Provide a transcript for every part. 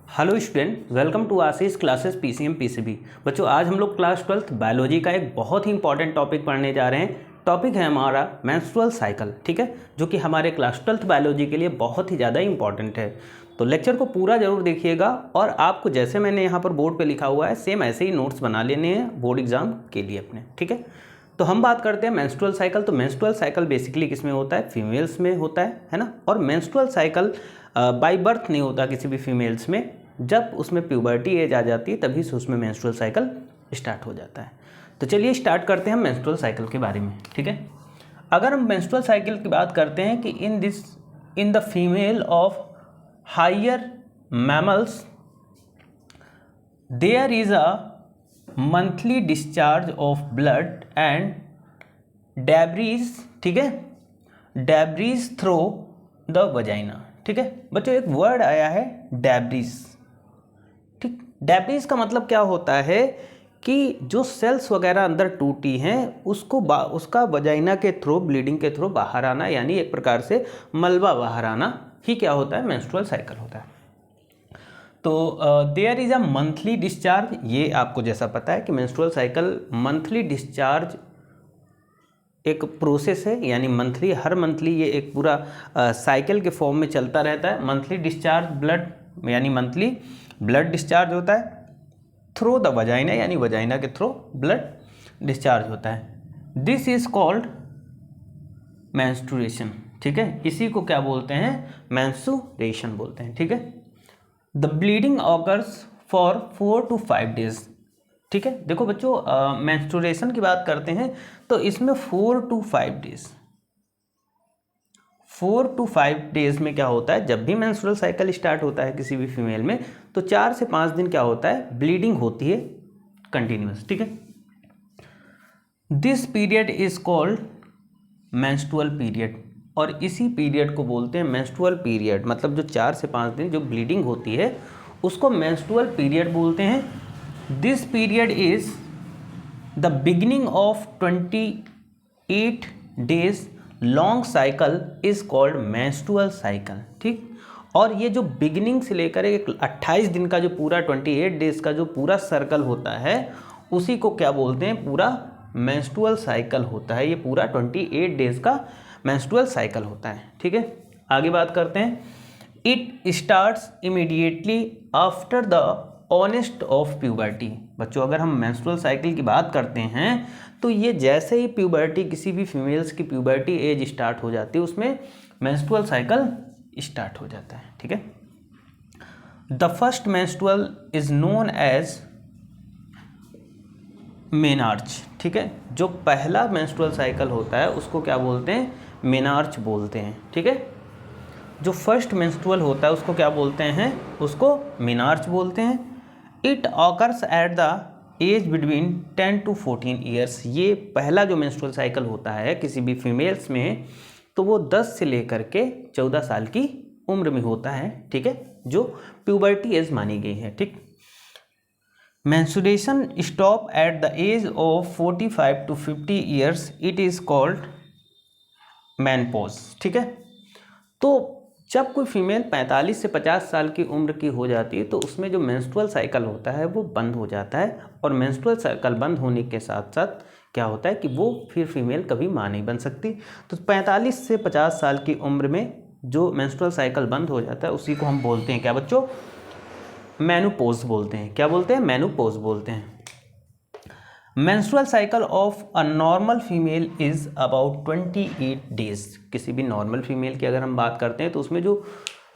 Hello student, welcome to Ashish classes PCM PCB. बच्चों, आज हम लोग क्लास 12th बायोलॉजी का एक बहुत ही इंपॉर्टेंट टॉपिक पढ़ने जा रहे हैं। टॉपिक है हमारा मेंस्ट्रुअल साइकिल, ठीक है, जो कि हमारे क्लास 12th बायोलॉजी के लिए बहुत ही ज़्यादा इंपॉर्टेंट है। तो लेक्चर को पूरा जरूर देखिएगा और आपको जैसे मैंने यहाँ पर बोर्ड पर लिखा हुआ है सेम ऐसे ही नोट्स बना लेने हैं बोर्ड एग्जाम के लिए अपने, ठीक है। तो हम बात करते हैं मेंस्ट्रुअल साइकिल। तो मेंस्ट्रुअल साइकिल बेसिकली किसमें होता है? फीमेल्स में होता है ना। और मेंस्ट्रुअल साइकिल बाय बर्थ नहीं होता किसी भी फीमेल्स में, जब उसमें प्यूबर्टी एज आ जाती है तभी से उसमें मेंस्ट्रुअल साइकिल स्टार्ट हो जाता है। तो चलिए स्टार्ट करते हैं मेंस्ट्रुअल साइकिल के बारे में, ठीक है। अगर हम मेंस्ट्रुअल साइकिल की बात करते हैं कि in the female of higher mammals there is a monthly discharge of blood and debris, ठीक है, डेब्रीज थ्रू द वजाइना, ठीक है। बच्चों, एक वर्ड आया है डेब्रीज, ठीक। डेब्रीज का मतलब क्या होता है कि जो सेल्स वगैरह अंदर टूटी हैं उसका वजाइना के थ्रू, ब्लीडिंग के थ्रू बाहर आना, यानी एक प्रकार से मलबा बाहर आना ही क्या होता है? मेंस्ट्रुअल साइकिल होता है। तो there is a monthly discharge, ये आपको जैसा पता है कि मेंस्ट्रुअल साइकिल मंथली डिस्चार्ज एक प्रोसेस है, यानी हर मंथली ये एक पूरा साइकिल के फॉर्म में चलता रहता है। मंथली डिस्चार्ज ब्लड, यानी मंथली ब्लड डिस्चार्ज होता है थ्रू द वजाइना, यानी वजाइना के थ्रू ब्लड डिस्चार्ज होता है। दिस इज कॉल्ड मेंस्ट्रुएशन, ठीक है। इसी को क्या बोलते हैं? मेंस्ट्रुएशन बोलते हैं, ठीक है। The bleeding occurs for 4 to 5 days, ठीक है। देखो बच्चों, मेंस्ट्रुएशन की बात करते हैं तो इसमें 4 to 5 days, 4 to 5 days में क्या होता है? जब भी मेंस्ट्रुअल साइकिल स्टार्ट होता है किसी भी फीमेल में तो 4 से 5 दिन क्या होता है? ब्लीडिंग होती है कंटिन्यूस, ठीक है। This period is called menstrual period, और इसी पीरियड को बोलते हैं मेंस्ट्रुअल पीरियड। मतलब जो 4 से 5 दिन जो ब्लीडिंग होती है उसको मेंस्ट्रुअल पीरियड बोलते हैं। This period is the beginning of 28 days long cycle is called menstrual cycle, ठीक। और ये जो बिगिनिंग से लेकर एक 28 दिन का जो पूरा 28 डेज का जो पूरा सर्कल होता है उसी को क्या बोलते हैं? पूरा मेंस्ट्रुअल साइकिल होता है। ये पूरा 28 डेज का मेंस्ट्रुअल साइकिल होता है, ठीक है। आगे बात करते हैं। It starts immediately after the honest of puberty. बच्चों, अगर हम मेंस्ट्रुअल साइकिल की बात करते हैं तो ये जैसे ही प्यूबर्टी, किसी भी फीमेल्स की प्यूबर्टी एज स्टार्ट हो जाती है उसमें मेंस्ट्रुअल साइकिल स्टार्ट हो जाता है, ठीक है। The first menstrual is known as menarche, ठीक है। जो पहला मेंस्ट्रुअल साइकिल होता है उसको क्या बोलते हैं? मेनार्च बोलते हैं, ठीक है। जो फर्स्ट मेंस्ट्रुअल होता है उसको क्या बोलते हैं? उसको मेनार्च बोलते हैं। It occurs at the age between 10 to 14 years. ये पहला जो मेंस्ट्रुअल साइकिल होता है किसी भी फीमेल्स में तो वो 10 से लेकर के 14 साल की उम्र में होता है, ठीक है, जो प्यूबर्टी एज मानी गई है, ठीक। Menstruation stop at the age of 45 to 50 years, it is called menopause, ठीक है। तो जब कोई फीमेल 45 से 50 साल की उम्र की हो जाती है तो उसमें जो मेंस्ट्रुअल साइकिल होता है वो बंद हो जाता है, और मेंस्ट्रुअल साइकिल बंद होने के साथ साथ क्या होता है कि वो फिर फीमेल कभी मां नहीं बन सकती। तो 45 से 50 साल की उम्र में जो मेंस्ट्रुअल साइकिल बंद हो जाता है उसी को हम बोलते हैं क्या बच्चों? मेनोपॉज बोलते हैं। क्या बोलते हैं? मेनोपॉज बोलते हैं। Menstrual cycle of a normal female is about 28 days. किसी भी नॉर्मल फीमेल की अगर हम बात करते हैं तो उसमें जो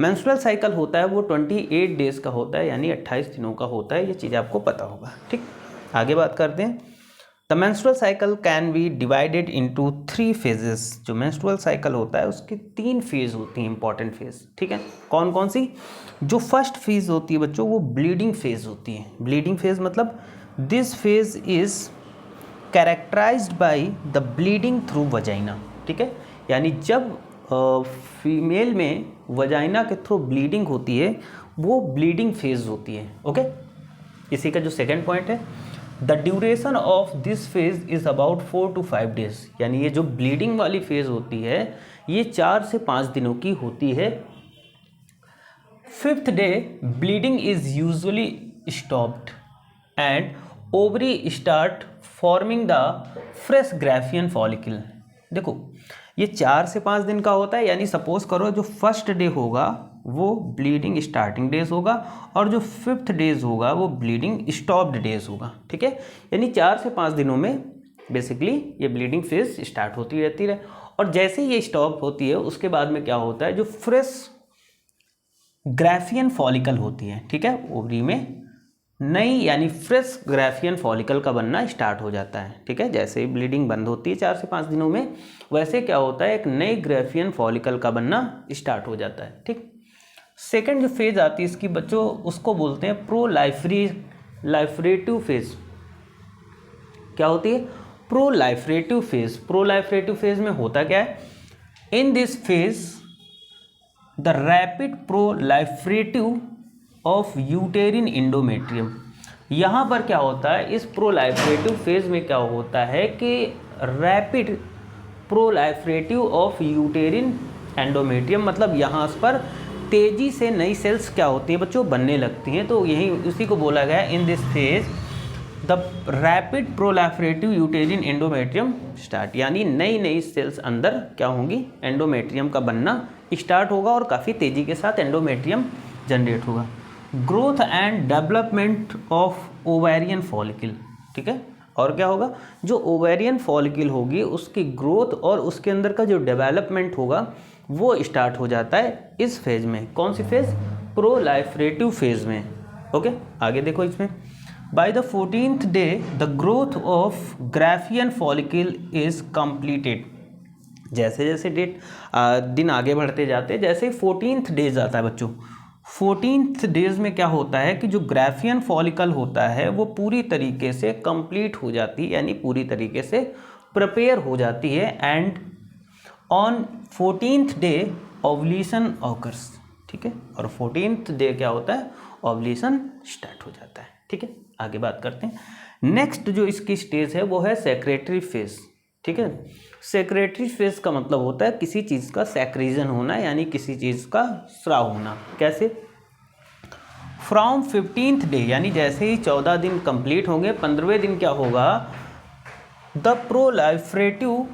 मेंस्ट्रुअल साइकिल होता है वो 28 डेज का होता है, यानी 28 दिनों का होता है। ये चीज़ आपको पता होगा, ठीक। आगे बात करते हैं। The menstrual cycle can be divided into 3 phases। जो मेंस्ट्रुअल साइकिल होता है उसकी 3 फेज होती हैं, इंपॉर्टेंट फेज, ठीक है। कौन कौन सी? जो फर्स्ट फेज होती है बच्चों वो ब्लीडिंग फेज होती है। ब्लीडिंग फेज मतलब this phase is characterized by the bleeding through vagina, ठीक है। यानी जब फीमेल में वजाइना के थ्रू ब्लीडिंग होती है वो ब्लीडिंग फेज होती है, ओके। इसी का जो सेकेंड पॉइंट है, the duration of this phase is about 4 to 5 days। यानी ये जो ब्लीडिंग वाली फेज होती है ये 4 से 5 दिनों की होती है। 5th day bleeding is usually stopped and ovary start forming the fresh Graafian follicle. देखो ये 4 से 5 दिन का होता है, यानी सपोज करो जो फर्स्ट डे होगा वो ब्लीडिंग स्टार्टिंग डेज होगा और जो 5th डेज होगा वो ब्लीडिंग स्टॉप्ड डेज होगा। ठीक है, यानी 4 से 5 दिनों में बेसिकली ये ब्लीडिंग फेज स्टार्ट होती रहती है और जैसे ही ये स्टॉप होती है उसके बाद में क्या होता है, जो फ्रेश ग्राफियन फॉलिकल होती है, ठीक है, ओवरी में नई यानी फ्रेश ग्राफियन फॉलिकल का बनना स्टार्ट हो जाता है। ठीक है, जैसे ही ब्लीडिंग बंद होती है 4 से 5 दिनों में, वैसे क्या होता है, एक नई ग्राफियन फॉलिकल का बनना स्टार्ट हो जाता है। ठीक, सेकेंड जो फेज आती है इसकी बच्चों, उसको बोलते हैं प्रोलाइफरेटिव फेज। क्या होती है? प्रोलाइफरेटिव फेज। प्रोलाइफरेटिव फेज में होता क्या है, in this phase the rapid proliferative of uterine endometrium. यहाँ पर क्या होता है, इस प्रोलाइफरेटिव फेज में क्या होता है कि rapid proliferative of uterine endometrium, मतलब यहाँ पर तेजी से नई सेल्स क्या होती है बच्चों, बनने लगती हैं। तो यही उसी को बोला गया in this phase the rapid proliferative uterine endometrium start, यानी नई नई सेल्स अंदर क्या होंगी, एंडोमेट्रियम का बनना स्टार्ट होगा और काफ़ी तेज़ी के साथ एंडोमेट्रियम जनरेट होगा। Growth and development of ovarian follicle. ठीक है, और क्या होगा, जो ओवेरियन फॉलिकल होगी उसकी ग्रोथ और उसके अंदर का जो डेवलपमेंट होगा वो स्टार्ट हो जाता है इस फेज में। कौन सी फेज? प्रोलाइफरेटिव फेज में। ओके, आगे देखो इसमें, by the 14th day the growth of Graafian follicle is completed. जैसे जैसे दिन आगे बढ़ते जाते हैं, जैसे 14th डेज आता है बच्चों, 14th डेज में क्या होता है कि जो ग्राफियन फॉलिकल होता है वो पूरी तरीके से कंप्लीट हो जाती है, यानी पूरी तरीके से प्रिपेयर हो जाती है। And on 14th day ovulation occurs. ठीक है, और 14th डे क्या होता है, ओवुलेशन स्टार्ट हो जाता है। ठीक है, आगे बात करते हैं। नेक्स्ट जो इसकी स्टेज है वो है सेक्रेटरी फेज। ठीक है, सेक्रेटरी फेज का मतलब होता है किसी चीज़ का सेक्रीजन होना, यानी किसी चीज़ का स्राव होना। कैसे? फ्रॉम 15th डे, यानी जैसे ही 14 दिन कंप्लीट होंगे, 15वें दिन क्या होगा, the proliferative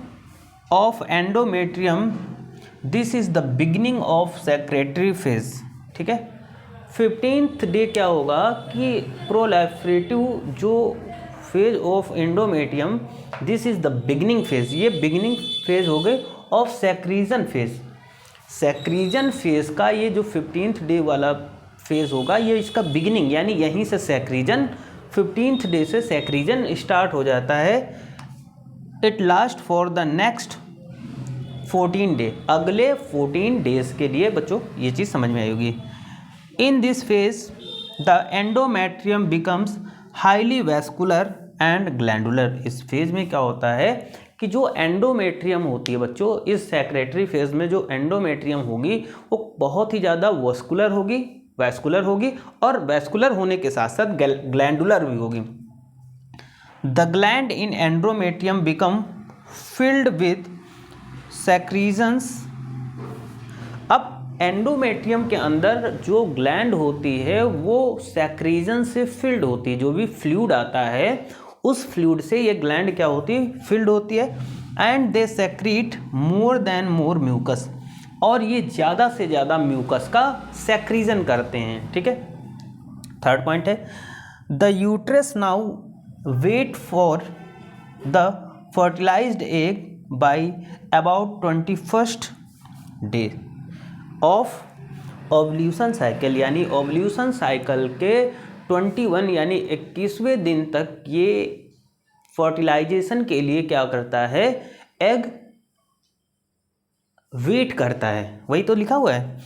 of endometrium, this is the beginning of secretory phase. ठीक है, 15th डे क्या होगा कि प्रोलाइफरेटिव जो phase of endometrium, this is the beginning phase, ये बिगिनिंग फेज हो गए of secretion phase. Secretion phase का ये जो 15th डे वाला फेज होगा ये इसका बिगिनिंग, यानी यहीं से सेक्रीजन 15th डे से सेक्रीजन स्टार्ट हो जाता है। It last for the next 14 day, अगले 14 डेज के लिए बच्चों ये चीज़ समझ में आई होगी। इन this phase the endometrium becomes highly vascular and glandular. इस फेज में क्या होता है कि जो एंडोमेट्रियम होती है बच्चों, इस सेक्रेटरी फेज में जो एंडोमेट्रियम होगी वो बहुत ही ज़्यादा वैस्कुलर होगी और वैस्कुलर होने के साथ साथ ग्लैंडुलर भी होगी। The gland in endometrium become filled with secretions. अब एंडोमेट्रियम के अंदर जो ग्लैंड होती है वो सेक्रीजन से फिल्ड होती है, जो भी फ्लूइड आता है उस फ्लूइड से ये ग्लैंड क्या होती है, फिल्ड होती है। And they secrete more than more mucus, और ये ज़्यादा से ज़्यादा म्यूकस का सेक्रीजन करते हैं। ठीक है, थर्ड पॉइंट है, the uterus now wait for the fertilized egg by about 21st day of ovulation cycle, यानी ओवल्यूशन साइकिल के 21 यानी 21वें दिन तक ये फर्टिलाइजेशन के लिए क्या करता है, एग वेट करता है। वही तो लिखा हुआ है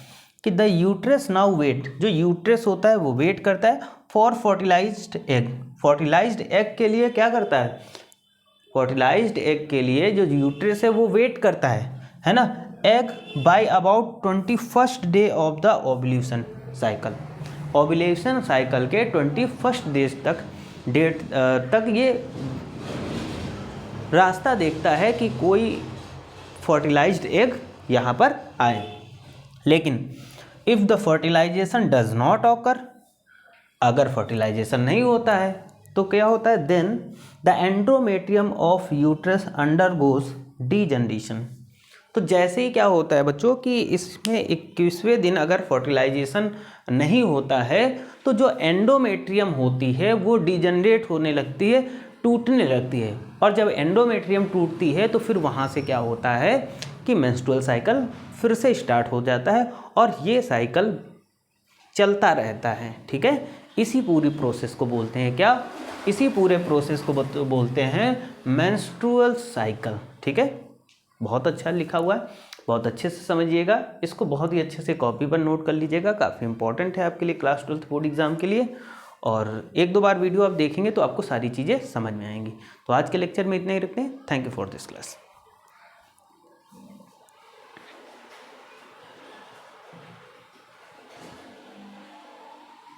कि द यूट्रस नाउ वेट, जो यूट्रस होता है वो वेट करता है for fertilized egg. Fertilized egg के लिए क्या करता है, फर्टिलाइज्ड एग के लिए जो यूट्रस है वो वेट करता है ना, egg by about 21st day of the ovulation cycle. Ovulation cycle के 21st डेट तक ये रास्ता देखता है कि कोई फर्टिलाइज्ड एग यहाँ पर आए। लेकिन if the fertilization does not occur, अगर फर्टिलाइजेशन नहीं होता है तो क्या होता है, then the endometrium of uterus undergoes degeneration. तो जैसे ही क्या होता है बच्चों कि इसमें 21वें दिन अगर फर्टिलाइजेशन नहीं होता है तो जो एंडोमेट्रियम होती है वो डिजनरेट होने लगती है, टूटने लगती है। और जब एंडोमेट्रियम टूटती है तो फिर वहाँ से क्या होता है कि मेंस्ट्रुअल साइकिल फिर से स्टार्ट हो जाता है और ये साइकिल चलता रहता है। ठीक है, इसी पूरी प्रोसेस को बोलते हैं क्या, इसी पूरे प्रोसेस को बोलते हैं मेंस्ट्रुअल साइकिल। ठीक है, बहुत अच्छा लिखा हुआ है, बहुत अच्छे से समझिएगा इसको, बहुत ही अच्छे से कॉपी पर नोट कर लीजिएगा, काफ़ी इंपॉर्टेंट है आपके लिए क्लास 12th बोर्ड एग्जाम के लिए। और एक दो बार वीडियो आप देखेंगे तो आपको सारी चीज़ें समझ में आएंगी। तो आज के लेक्चर में इतना ही रखते हैं। Thank you for this class.